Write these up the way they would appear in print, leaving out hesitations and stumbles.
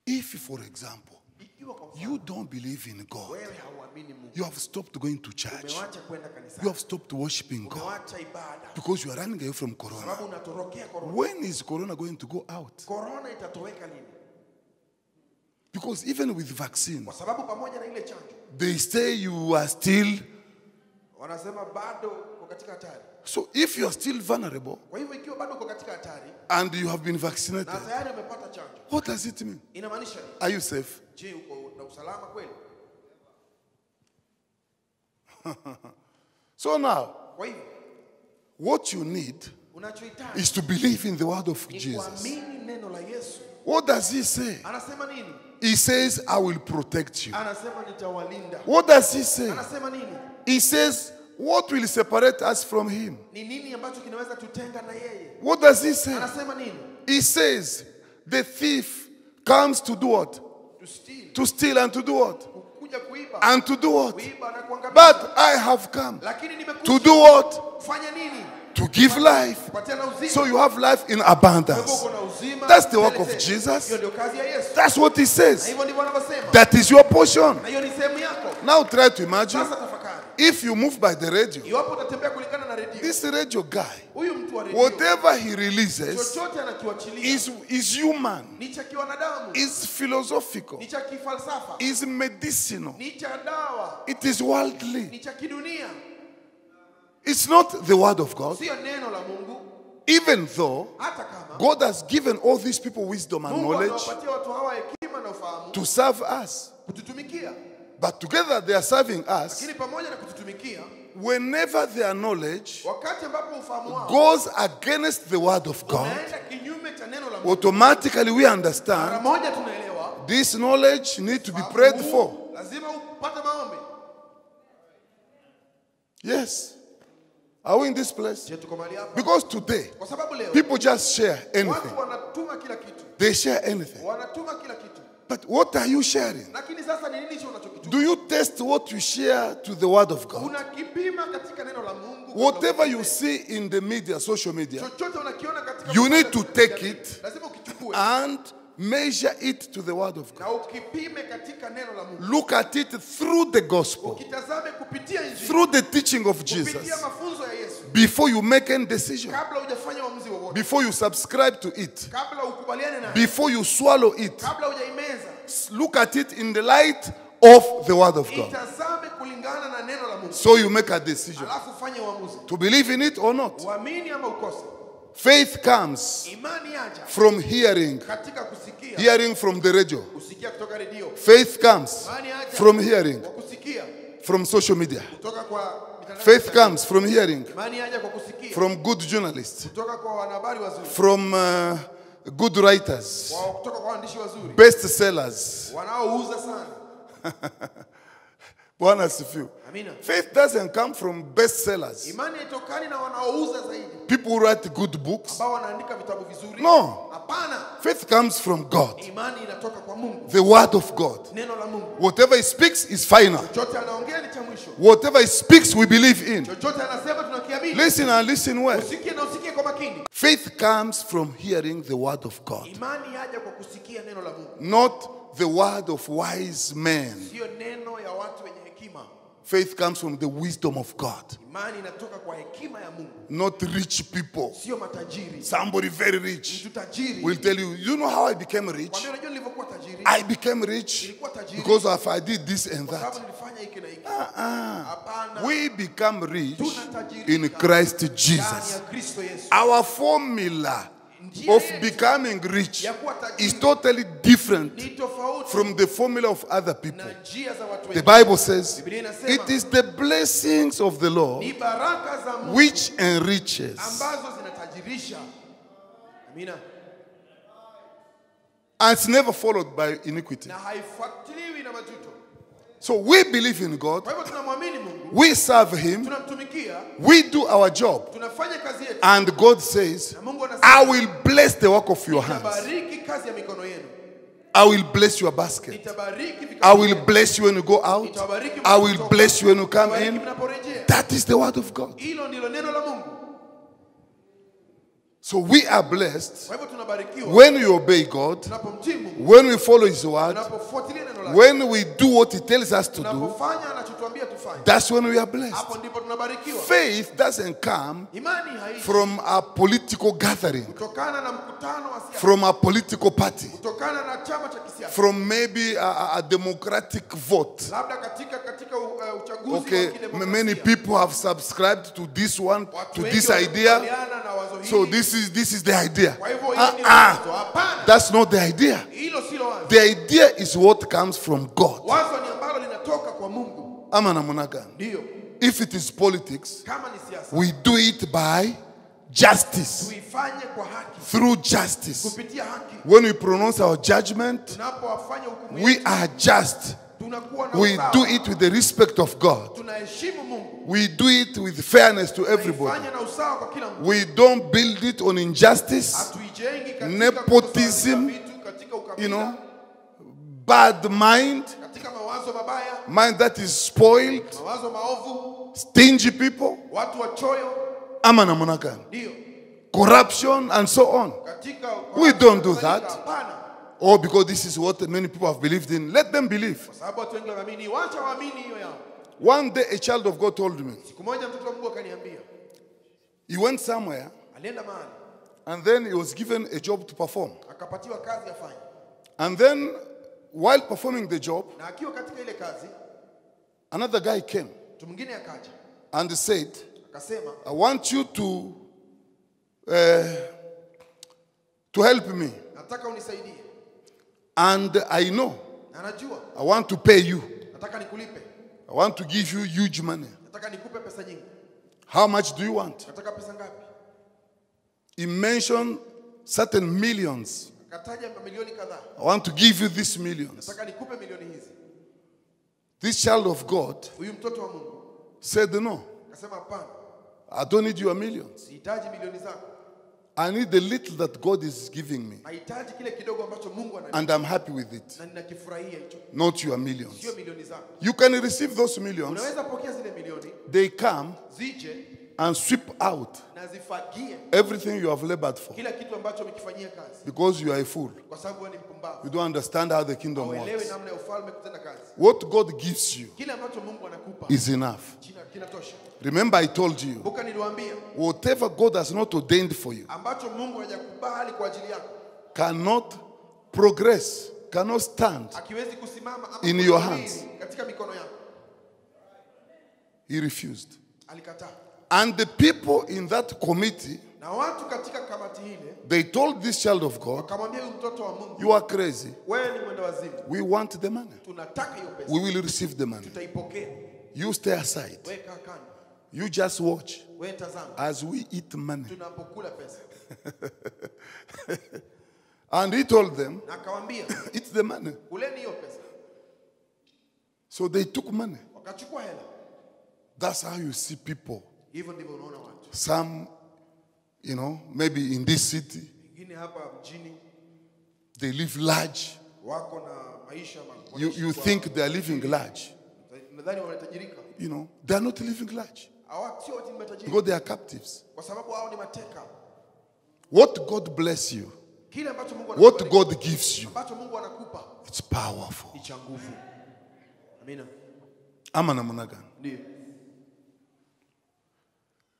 If, for example, you don't believe in God, you have stopped going to church, you have stopped worshiping God because you are running away from Corona. When is Corona going to go out? Because even with vaccine, they say you are still. So if you are still vulnerable and you have been vaccinated, what does it mean? Are you safe? So now, what you need is to believe in the word of Jesus. What does he say? He says, I will protect you. What does he say? He says, what will separate us from him? What does he say? He says, the thief comes to do what? To steal and to do what? And to do what? But I have come to do what? To give life. So you have life in abundance. That's the work of Jesus. That's what he says. That is your portion. Now try to imagine if you move by the radio. This radio guy, whatever he releases is human, is philosophical, is medicinal, it is worldly. It's not the word of God. Even though God has given all these people wisdom and knowledge to serve us, but together they are serving us. Whenever their knowledge goes against the word of God, automatically we understand this knowledge needs to be prayed for. Yes. Are we in this place? Because today, people just share anything. They share anything. But what are you sharing? Do you test what you share to the word of God? Whatever you see in the media, social media, you need to take it and measure it to the word of God. Look at it through the gospel, through the teaching of Jesus, before you make any decision, before you subscribe to it, before you swallow it. Look at it in the light of the word of God. So you make a decision to believe in it or not. Faith comes from hearing, hearing from the radio. Faith comes from hearing, from social media. Faith comes from hearing, from good journalists, from good writers, bestsellers. Faith doesn't come from bestsellers. People who write good books. No. Faith comes from God. The word of God. Whatever he speaks is final. Whatever he speaks, we believe in. Listen and listen well. Faith comes from hearing the word of God, not the word of wise men. Faith comes from the wisdom of God, not rich people. Somebody very rich will tell you, you know how I became rich? I became rich because of I did this and that. We become rich in Christ Jesus. Our formula of becoming rich is totally different from the formula of other people. The Bible says, it is the blessings of the Lord which enriches. And it's never followed by iniquity. So we believe in God, we serve him, we do our job, and God says, I will bless the work of your hands. I will bless your basket. I will bless you when you go out. I will bless you when you come in. That is the word of God. So we are blessed when we obey God, when we follow His word, when we do what He tells us to do. That's when we are blessed. Faith doesn't come from a political gathering, from a political party, from maybe a democratic vote. Okay, many people have subscribed to this one, to this idea. So this is the idea. That's not the idea. The idea is what comes from God. If it is politics, we do it by justice. Through justice. When we pronounce our judgment, we are just. We do it with the respect of God. We do it with fairness to everybody. We don't build it on injustice, nepotism, bad mind that is spoiled, stingy people, corruption, and so on. We don't do that. Oh, because this is what many people have believed in. Let them believe. One day a child of God told me, he went somewhere and then he was given a job to perform. And then while performing the job, another guy came and said, I want you to help me. And I know I want to pay you. I want to give you huge money. How much do you want? He mentioned certain millions. I want to give you these millions. This child of God said, no, I don't need your millions. I need the little that God is giving me. And I'm happy with it. Not your millions. You can receive those millions. They come and sweep out everything you have labored for. Because you are a fool. You don't understand how the kingdom works. What God gives you is enough. Remember, I told you, whatever God has not ordained for you cannot progress, cannot stand in your hands. He refused. And the people in that committee, they told this child of God, you are crazy. We want the money. We will receive the money. You stay aside. You just watch as we eat money. And he told them, it's the money. So they took money. That's how you see people. Some, maybe in this city, they live large. You think they are living large. They are not living large. Because they are captives. What God bless you, what God gives you, it's powerful.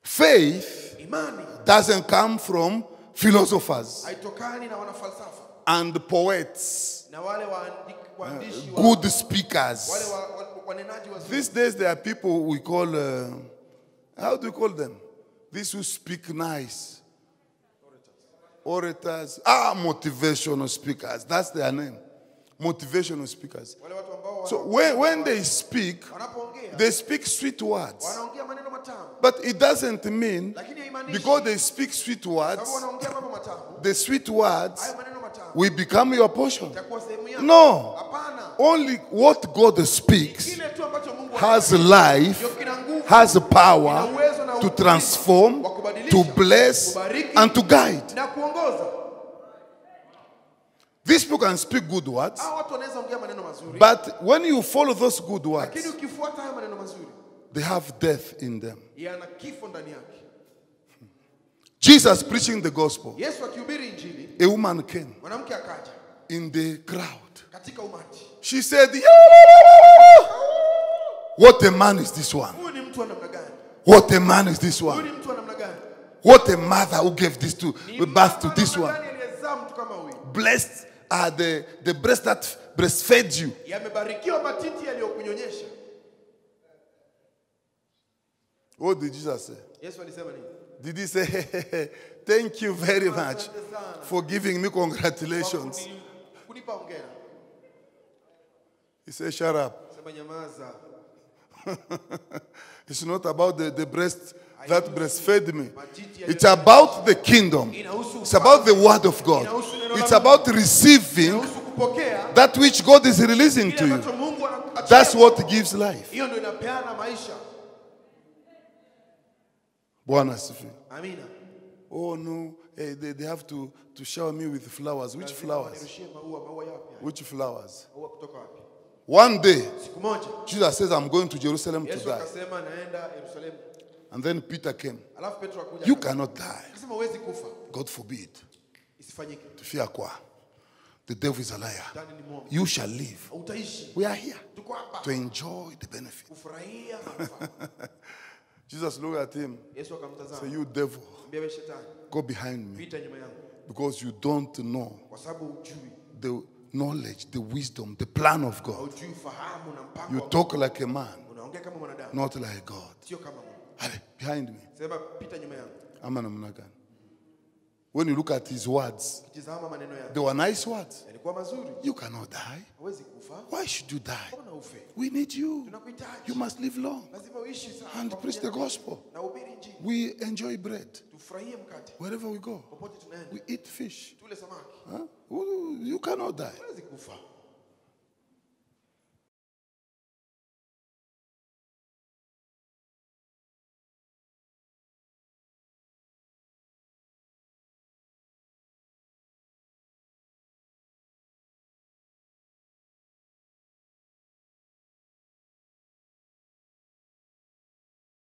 Faith doesn't come from philosophers and poets, good speakers. These days there are people we call, how do you call them? These who speak nice. Orators. Motivational speakers. That's their name. Motivational speakers. So when they speak sweet words. But it doesn't mean because they speak sweet words, the sweet words will become your portion. No. Only what God speaks has life, has power to transform, to bless, and to guide. These people can speak good words, but when you follow those good words, they have death in them. Jesus preaching the gospel. Yesu akihubiri injili, A woman came mwanamke akaja in the crowd. katika umati. She said, "Yeah! What a man is this one? Huyu ni mtu wa namna gani? What a man is this Huyu one? ni mtu wa namna gani? What a mother who gave this to birth to this one. Aliyezaa mtu kama huyu. Blessed are the breasts that breastfed you." Yamebarikiwa matiti yaliyokunyonyesha. What did Jesus say? Yesu alisema nini? Did he say, "Thank you very much for giving me congratulations"? Kunipa hongera. He said, "Shut up." Sema nyamaza. It's not about the breast that breastfed me. It's about the kingdom. It's about the word of God. It's about receiving that which God is releasing to you. That's what gives life. Hiyo ndio inapeana maisha. Bwana asifiwe. Amina. Oh no, they have to shower me with flowers. Which flowers? Which flowers? One day, Jesus says, "I'm going to Jerusalem to die." And then Peter came. "You cannot die." God forbid. The devil is a liar. You shall live. We are here to enjoy the benefit. Jesus looked at him and said, "You devil, go behind me, because you don't know the knowledge, the wisdom, the plan of God. You talk like a man, not like God." Behind me. When you look at his words, they were nice words. You cannot die. Why should you die? We need you. You must live long and preach the gospel. We enjoy bread wherever we go. We eat fish. Huh? You cannot die.